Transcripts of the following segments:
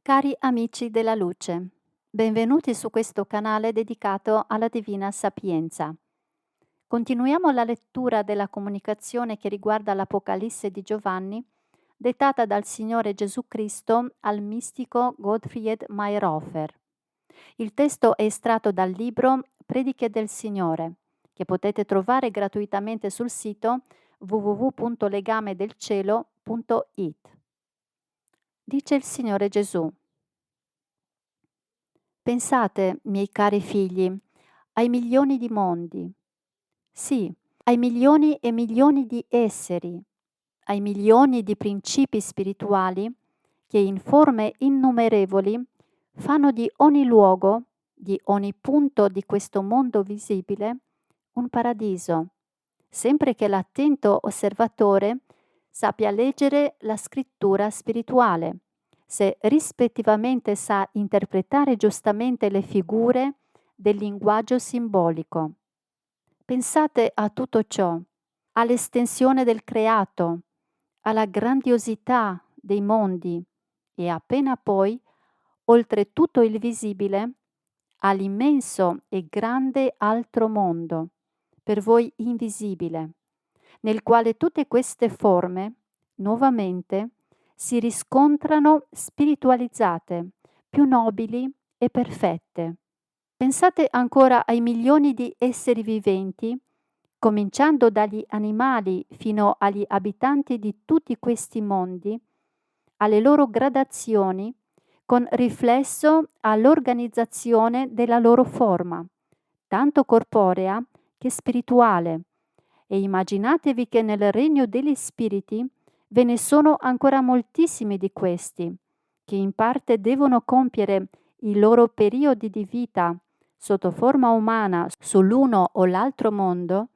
Cari amici della luce, benvenuti su questo canale dedicato alla Divina Sapienza. Continuiamo la lettura della comunicazione che riguarda l'Apocalisse di Giovanni, dettata dal Signore Gesù Cristo al mistico Gottfried Mayr-Hofer. Il testo è estratto dal libro Prediche del Signore, che potete trovare gratuitamente sul sito www.legamedelcielo.it. Dice il Signore Gesù: Pensate, miei cari figli, ai milioni di mondi, sì, ai milioni e milioni di esseri, ai milioni di principi spirituali che in forme innumerevoli fanno di ogni luogo, di ogni punto di questo mondo visibile, un paradiso, sempre che l'attento osservatore sappia leggere la scrittura spirituale, se rispettivamente sa interpretare giustamente le figure del linguaggio simbolico. Pensate a tutto ciò, all'estensione del creato, alla grandiosità dei mondi e appena poi, oltre tutto il visibile, all'immenso e grande altro mondo, per voi invisibile, nel quale tutte queste forme, nuovamente, si riscontrano spiritualizzate, più nobili e perfette. Pensate ancora ai milioni di esseri viventi, cominciando dagli animali fino agli abitanti di tutti questi mondi, alle loro gradazioni, con riflesso all'organizzazione della loro forma, tanto corporea che spirituale, e immaginatevi che nel regno degli spiriti ve ne sono ancora moltissimi di questi, che in parte devono compiere i loro periodi di vita sotto forma umana sull'uno o l'altro mondo,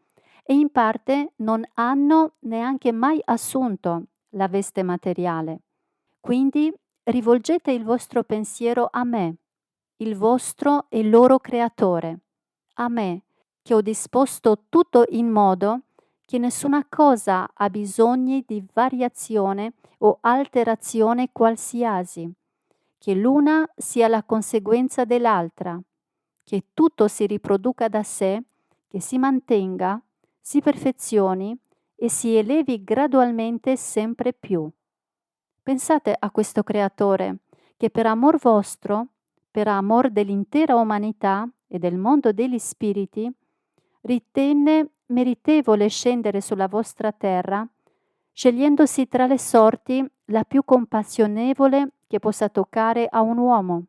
e in parte non hanno neanche mai assunto la veste materiale. Quindi rivolgete il vostro pensiero a me, il vostro e loro creatore, a me, che ho disposto tutto in modo che nessuna cosa ha bisogno di variazione o alterazione qualsiasi, che l'una sia la conseguenza dell'altra, che tutto si riproduca da sé, che si mantenga, si perfezioni e si elevi gradualmente sempre più. Pensate a questo Creatore che per amor vostro, per amor dell'intera umanità e del mondo degli spiriti, ritenne meritevole scendere sulla vostra terra, scegliendosi tra le sorti la più compassionevole che possa toccare a un uomo.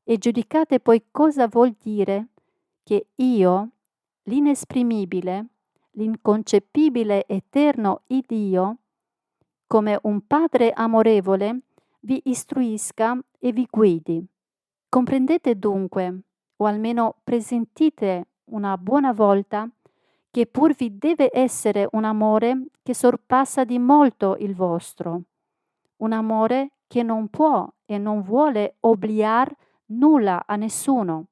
E giudicate poi cosa vuol dire che io, l'inesprimibile, l'inconcepibile eterno Iddio, come un padre amorevole, vi istruisca e vi guidi. Comprendete dunque, o almeno presentite una buona volta, che pur vi deve essere un amore che sorpassa di molto il vostro, un amore che non può e non vuole obliar nulla a nessuno,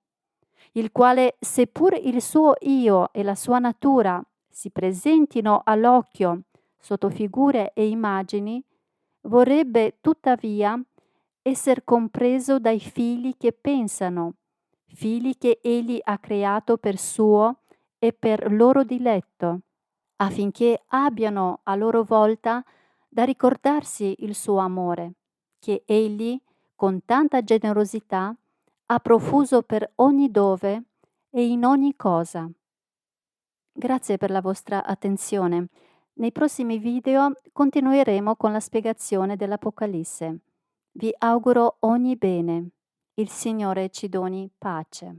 il quale, seppur il suo io e la sua natura si presentino all'occhio sotto figure e immagini, vorrebbe tuttavia esser compreso dai figli che pensano, figli che egli ha creato per suo e per loro diletto, affinché abbiano a loro volta da ricordarsi il suo amore, che egli, con tanta generosità, ha profuso per ogni dove e in ogni cosa. Grazie per la vostra attenzione. Nei prossimi video continueremo con la spiegazione dell'Apocalisse. Vi auguro ogni bene. Il Signore ci doni pace.